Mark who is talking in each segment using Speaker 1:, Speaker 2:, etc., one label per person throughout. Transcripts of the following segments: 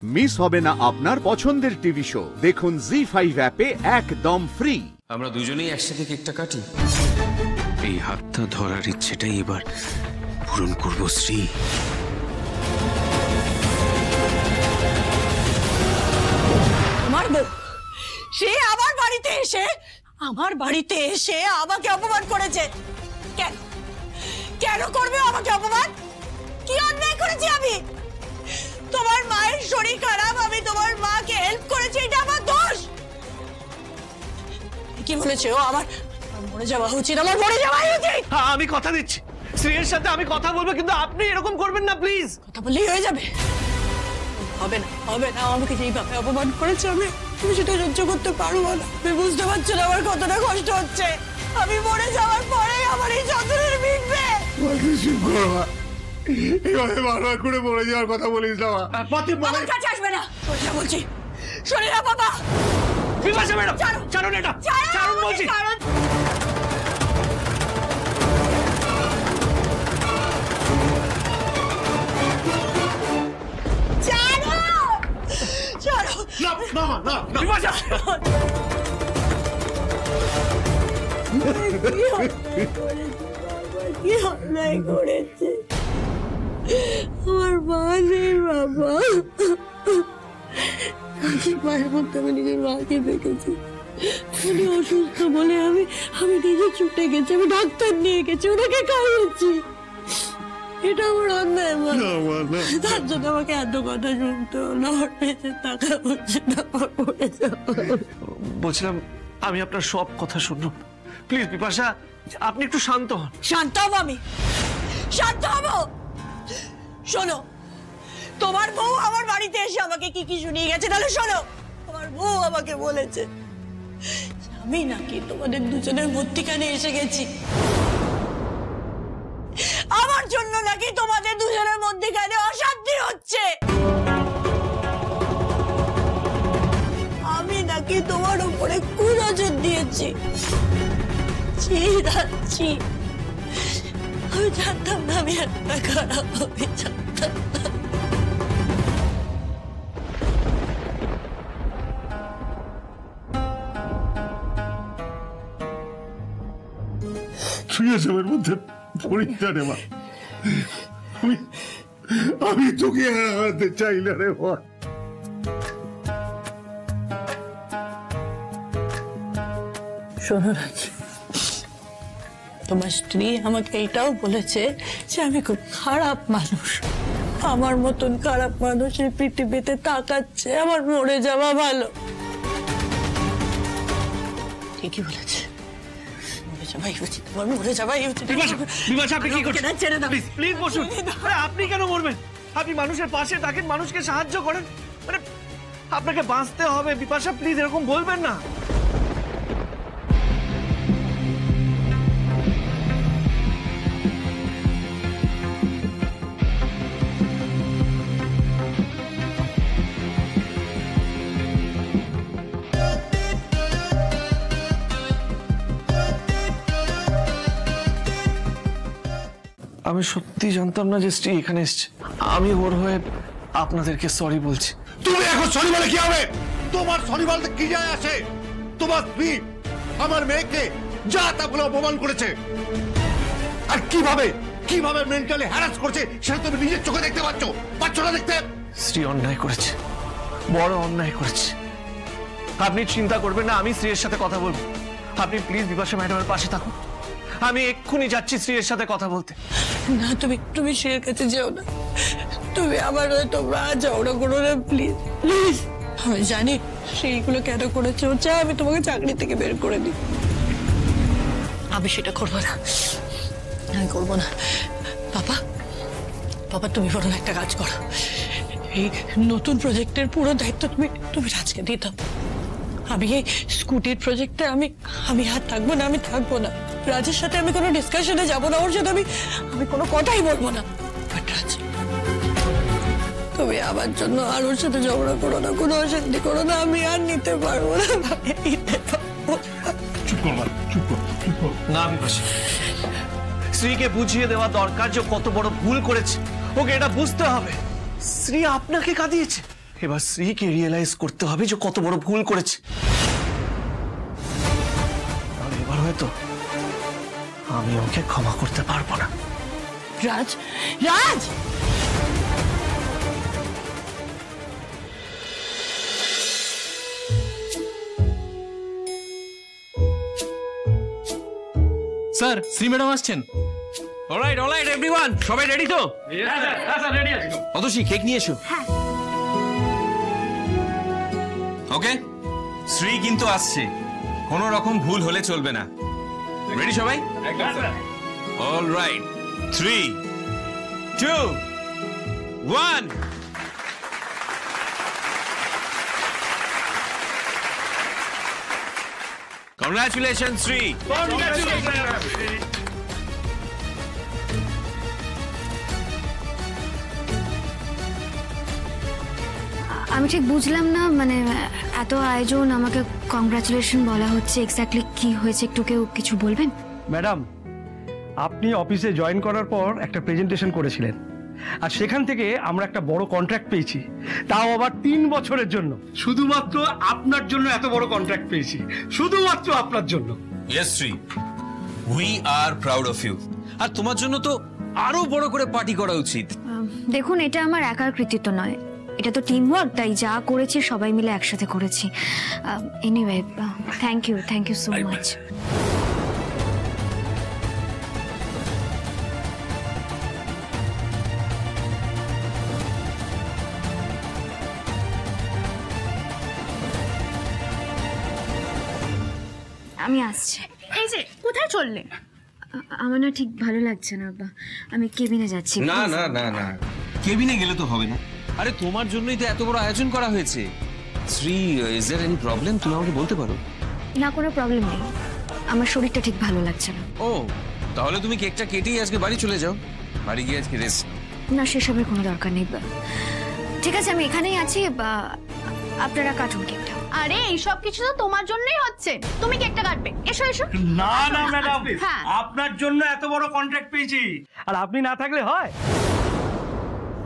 Speaker 1: Miss হবে না আপনার পছন্দের টিভি শো। দেখুন জি5 অ্যাপে একদম ফ্রি।
Speaker 2: আমরা দুজনেই একসাথে কেকটা কাটি।
Speaker 3: এই হাতটা ধরার ইচ্ছেটাই এবার পূরণ করব শ্রী।
Speaker 4: আমার বউ সে আমার বাড়িতে এসে আমাকে অপমান করেছে। কেন কেন করবে আমাকে অপমান? কি অন্যায় করেছি আমি? তোমার মায়ের শরীর খারাপ, আমি তোমার মাকে হেল্প করেছি, এটা আমার দোষ? কি বলেছে ও? আমার মরে যাওয়া উচিত, আমার মরে যাওয়াই উচিত।
Speaker 5: আমি কথা দিচ্ছি শ্রীয়ের সাথে আমি কথা বলবো, কিন্তু আপনি এরকম করবেন না প্লিজ।
Speaker 4: কথা বললেই হয়ে যাবে? হবে না, হবে না। আমাকে যেইভাবে অপমান করেছে তুমি সেটা সহ্য করতে পারবো না। তুমি বুঝতে পারছো না আমার কতটা কষ্ট হচ্ছে। আমি মরে যাওয়ার পরে আমার এই যন্ত্রণা মিটবে।
Speaker 6: এইভাবে বারবার করে মরে যাওয়ার কথা বলিস না।
Speaker 4: আমার কাছে আসবে না, সোজা বলছি। শোনে না বাবা।
Speaker 5: বিপাশা ম্যাডাম, ছাড়ুন এটা, ছাড়ুন বলছি। বিপাশা
Speaker 4: কি অন্যায় করেছে আমার মা নেই বাবা। মায়ের মধ্যে আমি নিজের মাকে দেখেছি, উনি অসুস্থ বলে আমি নিজে ছুটে গেছি, আমি ডাক্তার নিয়ে গেছি, ওনাকে খাইয়েছি। এটা আমার অন্যায় মা। তার জন্য আমাকে এত কথা শুনতে হলো। আমার পেছনে টাকা হচ্ছে না,
Speaker 5: বলছিলাম আমি আপনার সব কথা শুনলাম। প্লিজ বিপাশা আপনি একটু শান্ত হন।
Speaker 4: শান্ত হবো আমি? শান্ত হবো? শোনো, তোমার বউ আমার বাড়িতে এসে আমাকে কি কি শুনিয়ে গেছে, তাহলে শোনো। তোমার বউ আমাকে বলেছে আমি নাকি তোমাদের দুজনের মধ্যিখানে এসে গেছি, আমার জন্য নাকি তোমাদের দুজনের মধ্যিখানে অশান্তি হচ্ছে, আমি নাকি তোমার উপরে কুনজর দিয়েছি। আমি জানতাম না আমি একটা খারাপ, আমি জানতাম না।
Speaker 6: সুয়েসের মধ্যে পরীক্ষা নেওয়া আমি তোকে হারাতে চাই না রে মা।
Speaker 4: শোনো রাজি, তোমার স্ত্রী আমাকে এটাও বলেছে যে আমি খুব খারাপ মানুষ, আমার মতন খারাপ মানুষের পৃথিবীতে তাকাচ্ছে, আমার মরে যাওয়া ভালো। ঠিকই বলেছে, মরে যাওয়াই উচিত, আমার মরে যাওয়াই উচিত।
Speaker 5: বিপাশা আপনি কি করছেন?
Speaker 4: ছেড়ে দাও
Speaker 5: প্লিজ বসুন। আপনি কেন মরবেন? আপনি মানুষের পাশে থাকেন, মানুষকে সাহায্য করেন, মানে আপনাকে বাঁচতে হবে। বিপাশা প্লিজ এরকম বলবেন না। আমি সত্যি জানতাম না যে স্ত্রী এখানে এসছে। আমি ওর হয়ে আপনাদেরকে সরি বলছি।
Speaker 6: তুমি এখন সরি বলে কি হবে? তোমার সরি বলতে কি যায় আসে? তোমার স্ত্রী আমার মেয়েকে যা তা বলে অপমান করেছে, আর কিভাবে মেন্টালি হ্যারাস করছে সেটা তুমি নিজের চোখে দেখতে পাচ্ছ না দেখতে?
Speaker 5: স্ত্রী অন্যায় করেছে, বড় অন্যায় করেছে। আপনি চিন্তা করবেন না, আমি স্ত্রীর সাথে কথা বলবো। আপনি প্লিজ বিপাশা ম্যাডামের পাশে থাকুন, আমি এক্ষুনি যাচ্ছি স্ত্রীর সাথে কথা বলতে।
Speaker 4: না, তুমি স্ত্রীর কাছে যেও না, তুমি আমার তোমরা ঝগড়া করো না প্লিজ প্লিজ। আমি জানি সেইগুলো কেন করেছে, ও চাই আমি তোমাকে চাকরি থেকে বের করে দিই। আমি সেটা করবো না, আমি করবো না। বাবা তুমি বরং একটা কাজ করো, এই নতুন প্রজেক্টের পুরো দায়িত্ব তুমি রাজকে দিয়ে দাও। আমি এই স্কুটির প্রজেক্টে আমি আর থাকবো না, আমি থাকবো না। রাজের সাথে আমি কোনো ডিসকাশনে যাবো না, ওর সাথে আমি কোনো কথাই বলবো না। বাট রাজ, তুমি আমার জন্য আর ওর সাথে ঝগড়া করো না, কোনো অশান্তি করো না, আমি আর নিতে পারবো না।
Speaker 6: চুপ কর
Speaker 5: না বিপাশা, শ্রীকে বুঝিয়ে দেওয়া দরকার যে কত বড় ভুল করেছে, ওকে এটা বুঝতে হবে। শ্রী আপনাকে কাঁদিয়েছে, এবার শ্রীকে রিয়েলাইজ করতে হবে যে কত বড় ভুল করেছে। তাহলে এবার হয়তো আমি ওকে ক্ষমা করতে পারবো না।
Speaker 4: রাজ, রাজ!
Speaker 3: স্যার শ্রী ম্যাডাম আসছেন।
Speaker 2: অলরাইট অলরাইট এভরিওয়ান, সবাই রেডি তো? অতসী কেক নিয়ে এসো। ওকে, শ্রী কিন্তু আসছে, কোনো রকম ভুল হলে চলবে না। রেডি সবাই? অলরাইট, 3, 2, 1। Congratulations, Sri!
Speaker 7: আমি ঠিক বুঝলাম না, মানে এত আয়োজন, আমাকে কংগ্রাচুলেশন বলা হচ্ছে, এক্স্যাক্টলি কি হয়েছে একটু কেউ কিছু বলবেন?
Speaker 8: ম্যাডাম, আপনি অফিসে জয়েন করার পর একটা প্রেজেন্টেশন করেছিলেন, আর সেখান থেকে আমরা একটা বড় কন্ট্রাক্ট পেয়েছি, তাও আবার 3 বছরের জন্য। শুধুমাত্র আপনার জন্য এত বড় কন্ট্রাক্ট পেয়েছি, শুধুমাত্র আপনার জন্য।
Speaker 2: Yes, Sri. We are proud of you. আর তোমার জন্য তো আরো বড় করে পার্টি করা উচিত।
Speaker 7: দেখুন, এটা আমার একার কৃতিত্ব নয়, এটা তো টিম ওয়ার্ক, তাই যা করেছি সবাই মিলে একসাথে করেছি। Anyway, thank you so much. আমি আসছি।
Speaker 9: এই যে কোথায় চললে?
Speaker 7: আমার না ঠিক ভালো লাগছে না, আমি কেবিনে যাচ্ছি।
Speaker 2: না না না না, কেবিনে গেলে তো হবে না। আরে তোমার জন্যই তো এত বড় আয়োজন করা হয়েছে। Shri, is there any problem? তুমি আমাকে বলতে পারো।
Speaker 7: না, কোনো প্রবলেম নেই, আমার শরীরটা ঠিক ভালো লাগছে না।
Speaker 2: ও, তাহলে তুমি কেকটা কেটেই আজকে বাড়ি চলে যাও, বাড়ি গিয়ে আজকে রেস্ট।
Speaker 7: না, সেসবের কোনো দরকার নেই। ঠিক আছে, আমি এখানেই আছি, আপনারা কাটুন কেকটা।
Speaker 9: আরে এইসব কিছু তো তোমার জন্যই হচ্ছে, তুমি কেকটা কাটবে। এসো এসো।
Speaker 8: না না ম্যাডাম,
Speaker 9: হ্যাঁ।
Speaker 8: আপনার জন্য এত বড় কন্ট্রাক্ট পেয়েছি, আর আপনি না থাকলে হয়?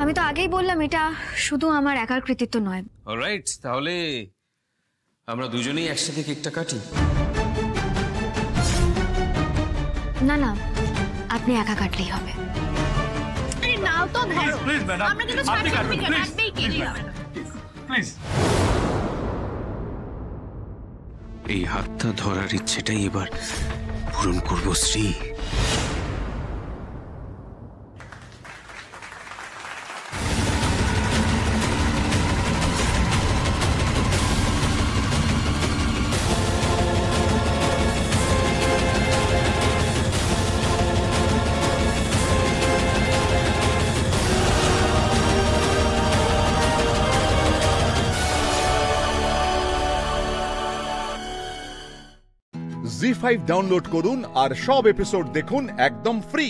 Speaker 7: আমি তো আগেই বললাম, এটা শুধু আমার একার কৃতিত্ব নয়।
Speaker 2: অলরাইট, তাহলে আমরা দুজনেই একসাথে কেকটা কাটি।
Speaker 7: না না, আপনি একা কাটলেই হবে।
Speaker 9: আরে নাও তো, ধরো।
Speaker 8: প্লিজ ম্যাডাম,
Speaker 9: আমরা কিন্তু
Speaker 8: আপনি কাটুন, প্লিজ
Speaker 9: কাটবেই কেক।
Speaker 8: প্লিজ।
Speaker 3: এই হাতটা ধরার ইচ্ছেটাই এবার পূরণ করব শ্রী।
Speaker 1: জি5 ডাউনলোড করুন আর সব এপিসোড দেখুন একদম ফ্রি।